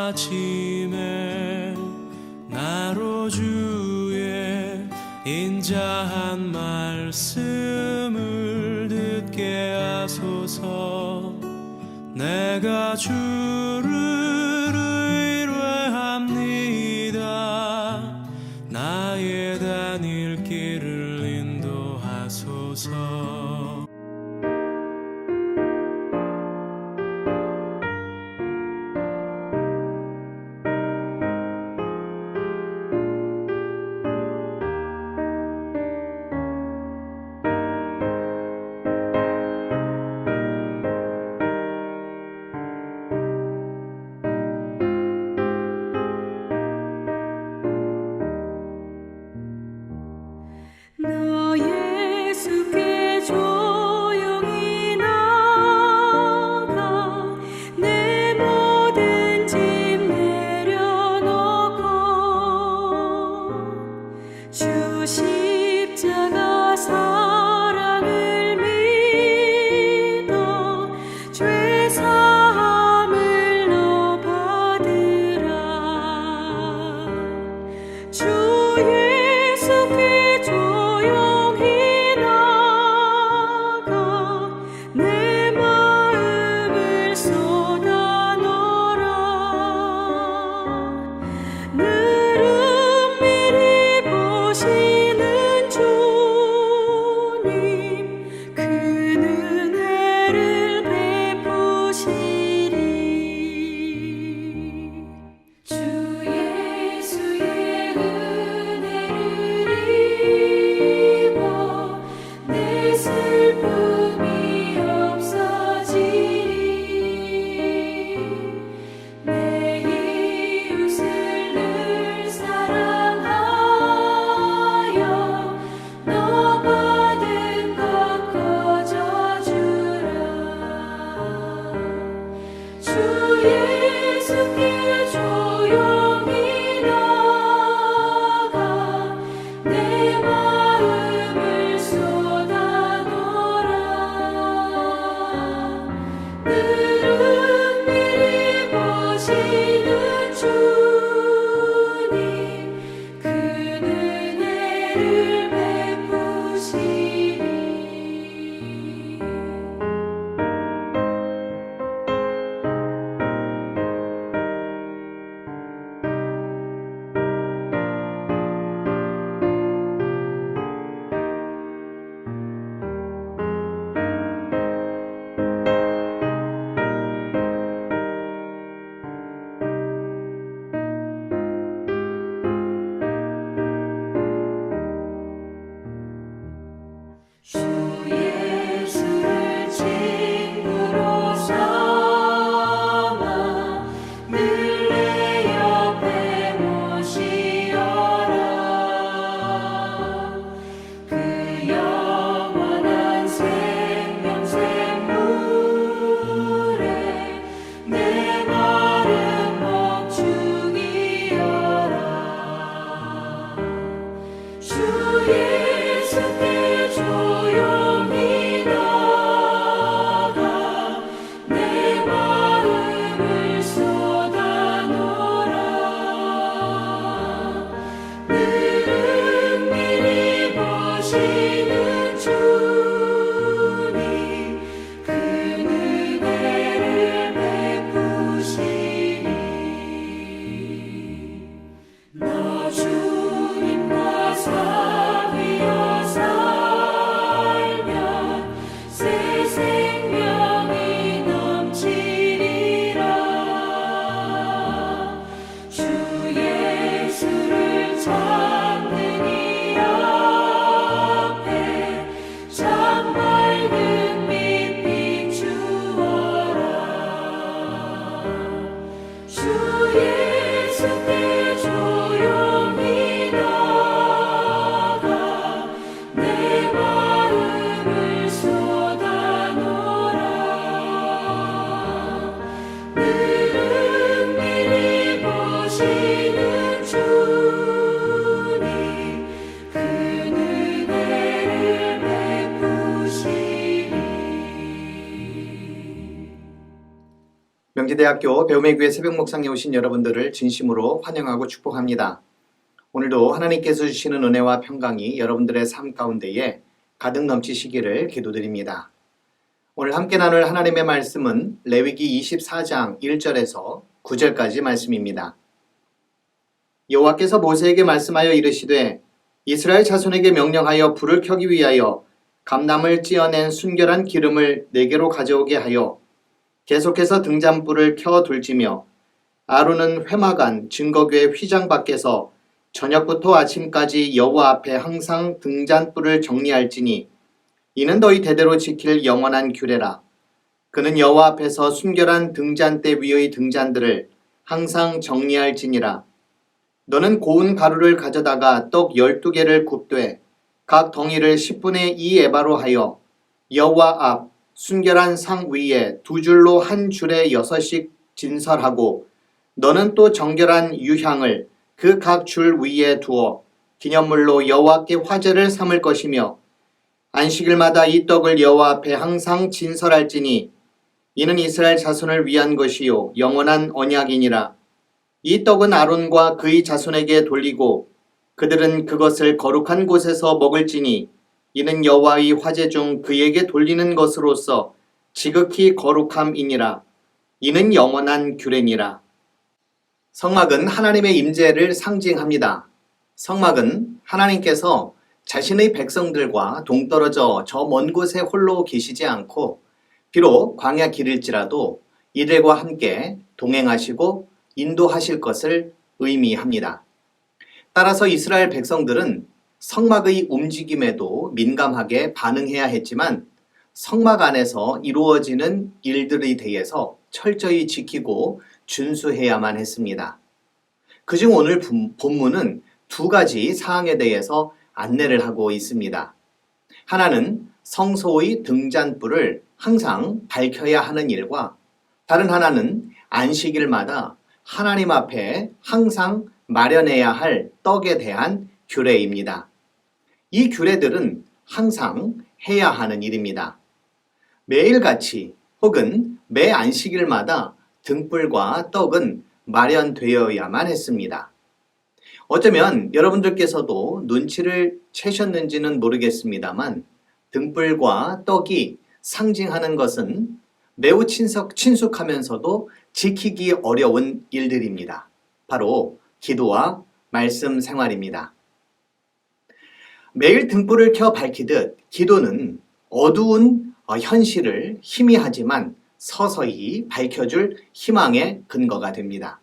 아침에 나로 주의 인자한 말씀을 듣게 하소서. 내가 주를 의뢰합니다. 나의 다닐 길을 인도하소서. 나 예수께 조용히 나가 내 모든 짐 내려놓고 주 십자가 사랑을 믿어 죄 사함을 너 받으라. 주 예수께 조용히 나가 내 마음을 쏟아 놓으라. 늘 은밀히 보시는 주님 그 은혜를 베푸시리. 주 예수의 은혜를 입어 내 슬픔이 없어지리. 내 이웃을 늘 사랑하여 너 받은 것 거저주라. 주 예수께 조용히 나가 내 마음을 쏟아 놓으라. 늘 은밀히 보시는 주님 그 은혜를 베푸시리. 주 예수를 친구로 삼아 늘 내 옆에 모시어라. 그 영원한 생명샘물에 내 마른 목 죽이어라. 주 예수께 조용 동기대학교 배움의 교회 새벽 목상에 오신 여러분들을 진심으로 환영하고 축복합니다. 오늘도 하나님께서 주시는 은혜와 평강이 여러분들의 삶 가운데에 가득 넘치시기를 기도드립니다. 오늘 함께 나눌 하나님의 말씀은 레위기 24장 1절에서 9절까지 말씀입니다. 여호와께서 모세에게 말씀하여 이르시되 이스라엘 자손에게 명령하여 불을 켜기 위하여 감람을 찌어낸 순결한 기름을 네개로 가져오게 하여 계속해서 등잔불을 켜 둘지며 아론은 회막안 증거궤 휘장 밖에서 저녁부터 아침까지 여호와 앞에 항상 등잔불을 정리할지니 이는 너희 대대로 지킬 영원한 규례라. 그는 여호와 앞에서 순결한 등잔대 위의 등잔들을 항상 정리할지니라. 너는 고운 가루를 가져다가 떡 12개를 굽되 각 덩이를 10분의 2 에바로 하여 여호와 앞 순결한 상 위에 두 줄로 한 줄에 6씩 진설하고 너는 또 정결한 유향을 그 각 줄 위에 두어 기념물로 여호와께 화제를 삼을 것이며 안식일마다 이 떡을 여호와 앞에 항상 진설할지니 이는 이스라엘 자손을 위한 것이요 영원한 언약이니라. 이 떡은 아론과 그의 자손에게 돌리고 그들은 그것을 거룩한 곳에서 먹을지니 이는 여호와의 화제 중 그에게 돌리는 것으로서 지극히 거룩함이니라. 이는 영원한 규례니라. 성막은 하나님의 임재를 상징합니다. 성막은 하나님께서 자신의 백성들과 동떨어져 저 먼 곳에 홀로 계시지 않고 비록 광야 길일지라도 이들과 함께 동행하시고 인도하실 것을 의미합니다. 따라서 이스라엘 백성들은 성막의 움직임에도 민감하게 반응해야 했지만 성막 안에서 이루어지는 일들에 대해서 철저히 지키고 준수해야만 했습니다. 그중 오늘 본문은 두 가지 사항에 대해서 안내를 하고 있습니다. 하나는 성소의 등잔불을 항상 밝혀야 하는 일과 다른 하나는 안식일마다 하나님 앞에 항상 마련해야 할 떡에 대한 규례입니다. 이 규례들은 항상 해야 하는 일입니다. 매일같이 혹은 매 안식일마다 등불과 떡은 마련되어야만 했습니다. 어쩌면 여러분들께서도 눈치를 채셨는지는 모르겠습니다만 등불과 떡이 상징하는 것은 매우 친숙하면서도 지키기 어려운 일들입니다. 바로 기도와 말씀 생활입니다. 매일 등불을 켜 밝히듯 기도는 어두운 현실을 희미하지만 서서히 밝혀줄 희망의 근거가 됩니다.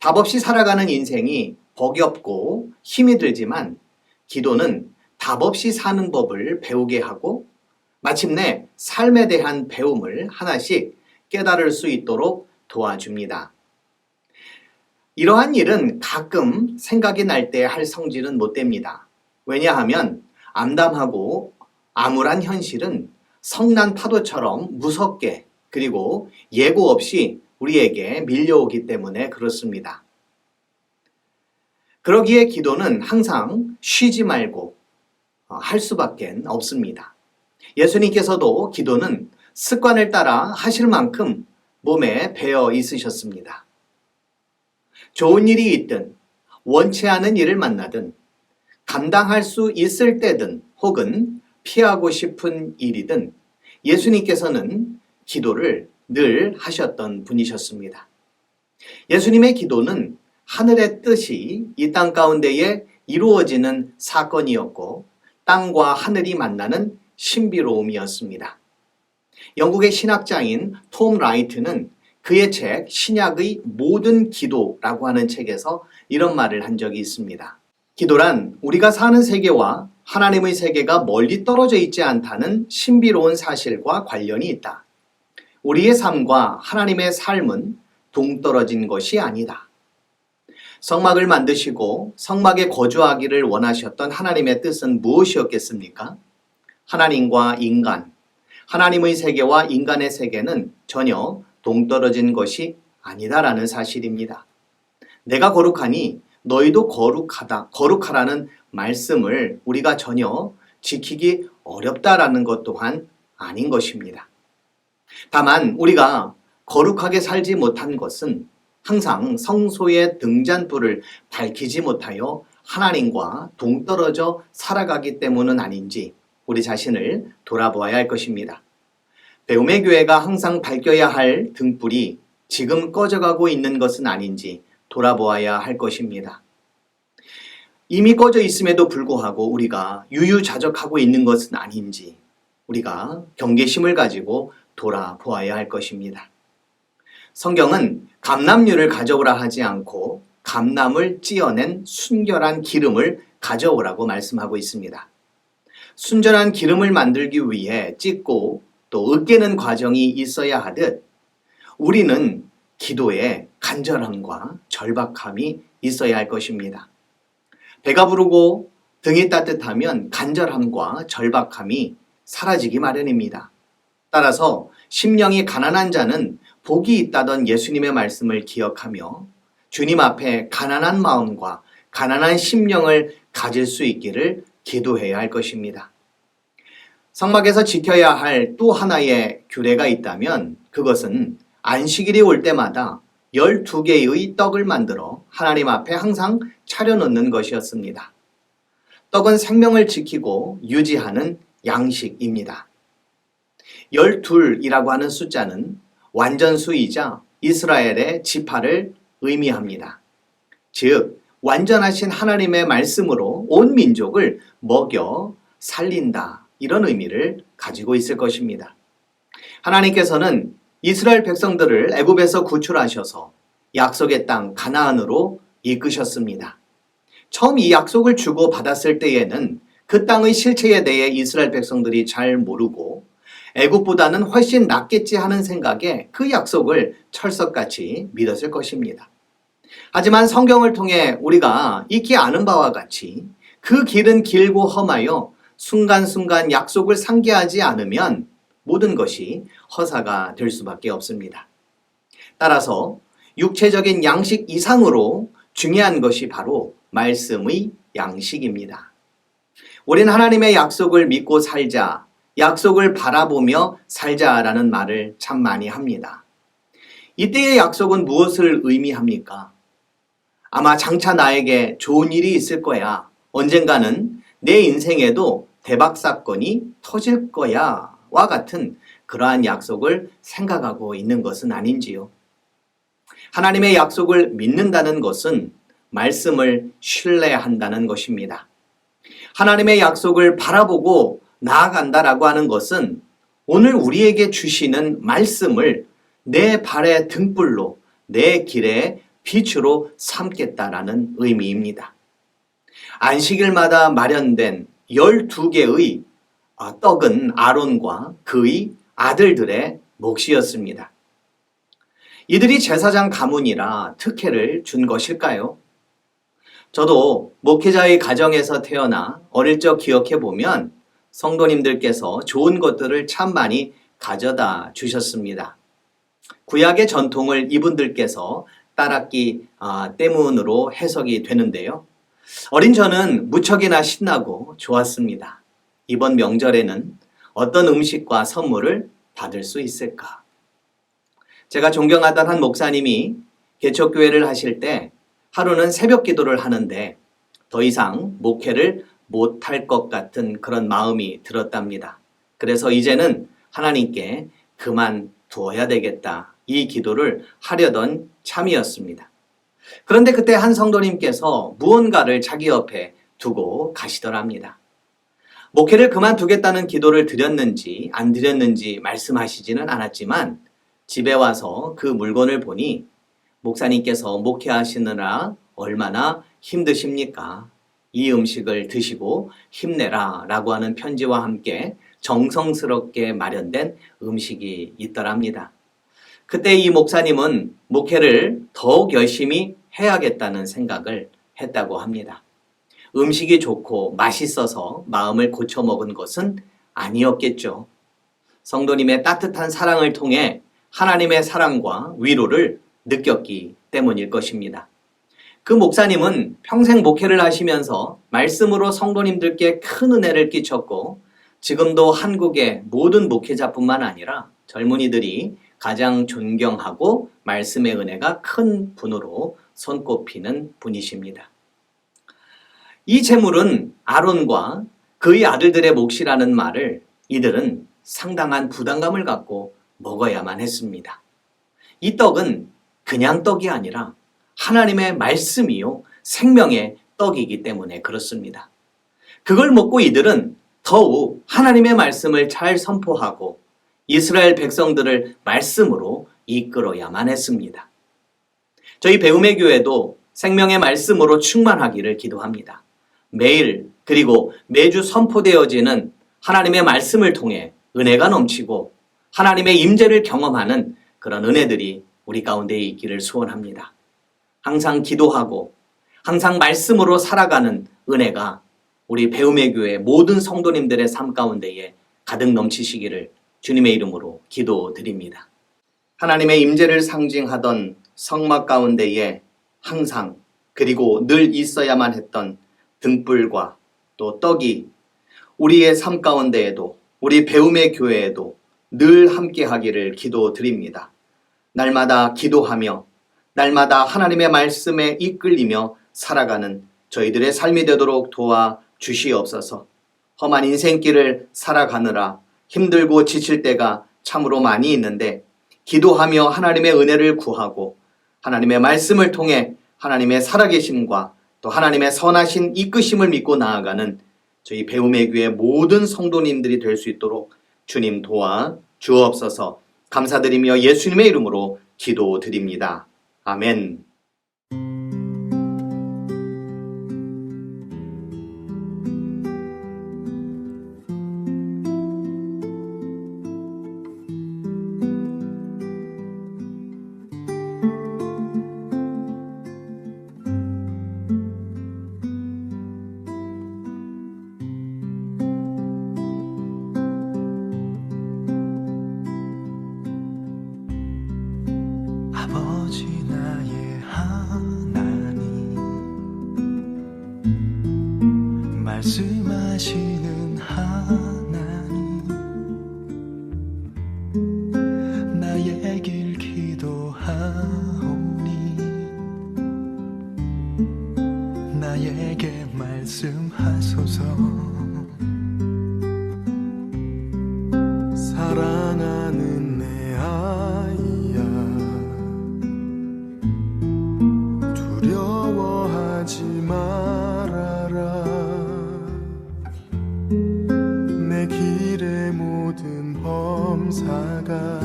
답 없이 살아가는 인생이 버겁고 힘이 들지만 기도는 답 없이 사는 법을 배우게 하고 마침내 삶에 대한 배움을 하나씩 깨달을 수 있도록 도와줍니다. 이러한 일은 가끔 생각이 날 때 할 성질은 못 됩니다. 왜냐하면 암담하고 암울한 현실은 성난 파도처럼 무섭게 그리고 예고 없이 우리에게 밀려오기 때문에 그렇습니다. 그러기에 기도는 항상 쉬지 말고 할 수밖에 없습니다. 예수님께서도 기도는 습관을 따라 하실 만큼 몸에 배어 있으셨습니다. 좋은 일이 있든 원치 않은 일을 만나든 감당할 수 있을 때든 혹은 피하고 싶은 일이든 예수님께서는 기도를 늘 하셨던 분이셨습니다. 예수님의 기도는 하늘의 뜻이 이 땅 가운데에 이루어지는 사건이었고 땅과 하늘이 만나는 신비로움이었습니다. 영국의 신학자인 톰 라이트는 그의 책 신약의 모든 기도라고 하는 책에서 이런 말을 한 적이 있습니다. 기도란 우리가 사는 세계와 하나님의 세계가 멀리 떨어져 있지 않다는 신비로운 사실과 관련이 있다. 우리의 삶과 하나님의 삶은 동떨어진 것이 아니다. 성막을 만드시고 성막에 거주하기를 원하셨던 하나님의 뜻은 무엇이었겠습니까? 하나님과 인간, 하나님의 세계와 인간의 세계는 전혀 동떨어진 것이 아니다라는 사실입니다. 내가 거룩하니 너희도 거룩하라는 말씀을 우리가 전혀 지키기 어렵다라는 것 또한 아닌 것입니다. 다만 우리가 거룩하게 살지 못한 것은 항상 성소의 등잔불을 밝히지 못하여 하나님과 동떨어져 살아가기 때문은 아닌지 우리 자신을 돌아보아야 할 것입니다. 배움의 교회가 항상 밝혀야 할 등불이 지금 꺼져가고 있는 것은 아닌지 돌아보아야 할 것입니다. 이미 꺼져 있음에도 불구하고 우리가 유유자적하고 있는 것은 아닌지 우리가 경계심을 가지고 돌아보아야 할 것입니다. 성경은 감람류를 가져오라 하지 않고 감람을 찧어낸 순결한 기름을 가져오라고 말씀하고 있습니다. 순전한 기름을 만들기 위해 찢고 또 으깨는 과정이 있어야 하듯 우리는 기도에 간절함과 절박함이 있어야 할 것입니다. 배가 부르고 등이 따뜻하면 간절함과 절박함이 사라지기 마련입니다. 따라서 심령이 가난한 자는 복이 있다던 예수님의 말씀을 기억하며 주님 앞에 가난한 마음과 가난한 심령을 가질 수 있기를 기도해야 할 것입니다. 성막에서 지켜야 할 또 하나의 규례가 있다면 그것은 안식일이 올 때마다 12개의 떡을 만들어 하나님 앞에 항상 차려놓는 것이었습니다. 떡은 생명을 지키고 유지하는 양식입니다. 12이라고 하는 숫자는 완전수이자 이스라엘의 지파를 의미합니다. 즉, 완전하신 하나님의 말씀으로 온 민족을 먹여 살린다. 이런 의미를 가지고 있을 것입니다. 하나님께서는 이스라엘 백성들을 애굽에서 구출하셔서 약속의 땅 가나안으로 이끄셨습니다. 처음 이 약속을 주고 받았을 때에는 그 땅의 실체에 대해 이스라엘 백성들이 잘 모르고 애굽보다는 훨씬 낫겠지 하는 생각에 그 약속을 철석같이 믿었을 것입니다. 하지만 성경을 통해 우리가 익히 아는 바와 같이 그 길은 길고 험하여 순간순간 약속을 상기하지 않으면 모든 것이 허사가 될 수밖에 없습니다. 따라서 육체적인 양식 이상으로 중요한 것이 바로 말씀의 양식입니다. 우린 하나님의 약속을 믿고 살자, 약속을 바라보며 살자라는 말을 참 많이 합니다. 이때의 약속은 무엇을 의미합니까? 아마 장차 나에게 좋은 일이 있을 거야. 언젠가는 내 인생에도 대박 사건이 터질 거야. 와 같은 그러한 약속을 생각하고 있는 것은 아닌지요. 하나님의 약속을 믿는다는 것은 말씀을 신뢰한다는 것입니다. 하나님의 약속을 바라보고 나아간다라고 하는 것은 오늘 우리에게 주시는 말씀을 내 발의 등불로 내 길의 빛으로 삼겠다라는 의미입니다. 안식일마다 마련된 12개의 떡은 아론과 그의 아들들의 몫이었습니다. 이들이 제사장 가문이라 특혜를 준 것일까요? 저도 목회자의 가정에서 태어나 어릴 적 기억해 보면 성도님들께서 좋은 것들을 참 많이 가져다 주셨습니다. 구약의 전통을 이분들께서 따랐기 때문으로 해석이 되는데요. 어린 저는 무척이나 신나고 좋았습니다. 이번 명절에는 어떤 음식과 선물을 받을 수 있을까? 제가 존경하던 한 목사님이 개척교회를 하실 때 하루는 새벽 기도를 하는데 더 이상 목회를 못할 것 같은 그런 마음이 들었답니다. 그래서 이제는 하나님께 그만두어야 되겠다. 이 기도를 하려던 참이었습니다. 그런데 그때 한 성도님께서 무언가를 자기 옆에 두고 가시더랍니다. 목회를 그만두겠다는 기도를 드렸는지 안 드렸는지 말씀하시지는 않았지만 집에 와서 그 물건을 보니 목사님께서 목회하시느라 얼마나 힘드십니까? 이 음식을 드시고 힘내라 라고 하는 편지와 함께 정성스럽게 마련된 음식이 있더랍니다. 그때 이 목사님은 목회를 더욱 열심히 해야겠다는 생각을 했다고 합니다. 음식이 좋고 맛있어서 마음을 고쳐 먹은 것은 아니었겠죠. 성도님의 따뜻한 사랑을 통해 하나님의 사랑과 위로를 느꼈기 때문일 것입니다. 그 목사님은 평생 목회를 하시면서 말씀으로 성도님들께 큰 은혜를 끼쳤고 지금도 한국의 모든 목회자뿐만 아니라 젊은이들이 가장 존경하고 말씀의 은혜가 큰 분으로 손꼽히는 분이십니다. 이 제물은 아론과 그의 아들들의 몫이라는 말을 이들은 상당한 부담감을 갖고 먹어야만 했습니다. 이 떡은 그냥 떡이 아니라 하나님의 말씀이요 생명의 떡이기 때문에 그렇습니다. 그걸 먹고 이들은 더욱 하나님의 말씀을 잘 선포하고 이스라엘 백성들을 말씀으로 이끌어야만 했습니다. 저희 배움의 교회도 생명의 말씀으로 충만하기를 기도합니다. 매일 그리고 매주 선포되어지는 하나님의 말씀을 통해 은혜가 넘치고 하나님의 임재를 경험하는 그런 은혜들이 우리 가운데 있기를 소원합니다. 항상 기도하고 항상 말씀으로 살아가는 은혜가 우리 배움의 교회 모든 성도님들의 삶 가운데에 가득 넘치시기를 주님의 이름으로 기도드립니다. 하나님의 임재를 상징하던 성막 가운데에 항상 그리고 늘 있어야만 했던 등불과 또 떡이 우리의 삶 가운데에도 우리 배움의 교회에도 늘 함께하기를 기도드립니다. 날마다 기도하며 날마다 하나님의 말씀에 이끌리며 살아가는 저희들의 삶이 되도록 도와 주시옵소서. 험한 인생길을 살아가느라 힘들고 지칠 때가 참으로 많이 있는데 기도하며 하나님의 은혜를 구하고 하나님의 말씀을 통해 하나님의 살아계심과 또 하나님의 선하신 이끄심을 믿고 나아가는 저희 배움의 교회 모든 성도님들이 될 수 있도록 주님 도와 주옵소서. 감사드리며 예수님의 이름으로 기도드립니다. 아멘. 아버지 나의 하나님 말씀하시는 하나님 나의 길 기도하오니 나에게 말씀하소서. 사랑하는 내 아이야 두려워하지 말아라. 내 길의 모든 범사가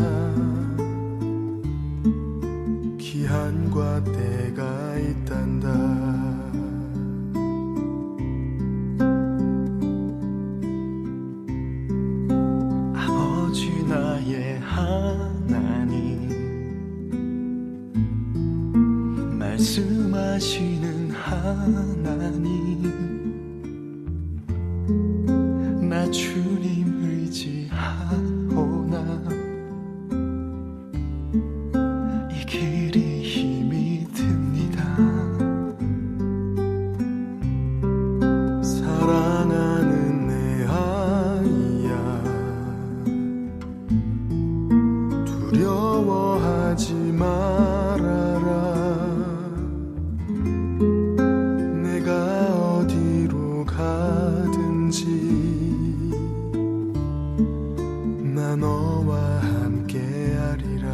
기한과 때가 있단다. 아버지 나의 하나님 말씀하시는 하나님 나 주님 의지하오나 이 길이 힘이 듭니다. 사랑하는 내 아이야 두려워하지 말아라. 내가 어디로 가든지 나 너와 함께하리라.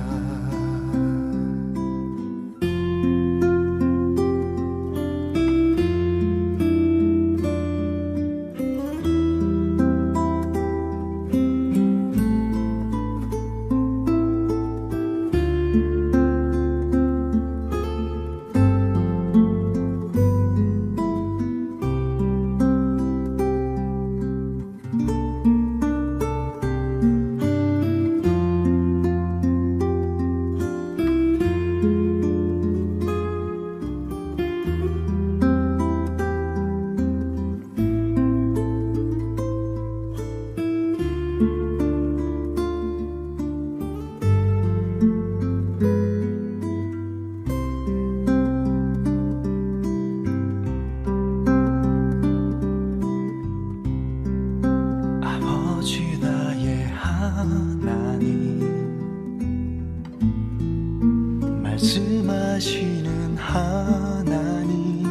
인도하시는 하나님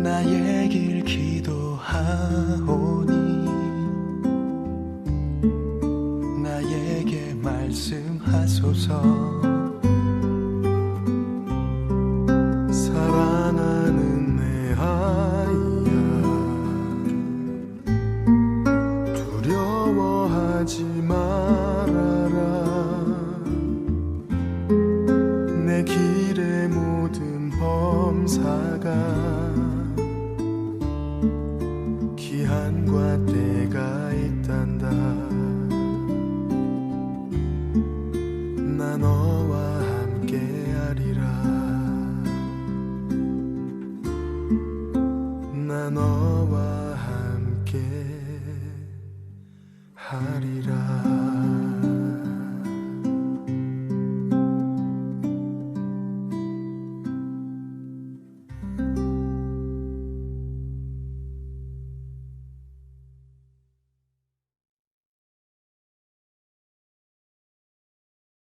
나의 길 기도하오니 나에게 말씀하소서 사랑하는 내 아이야 두려워하지 말아라 내 길의 모든 범사가 기한과 때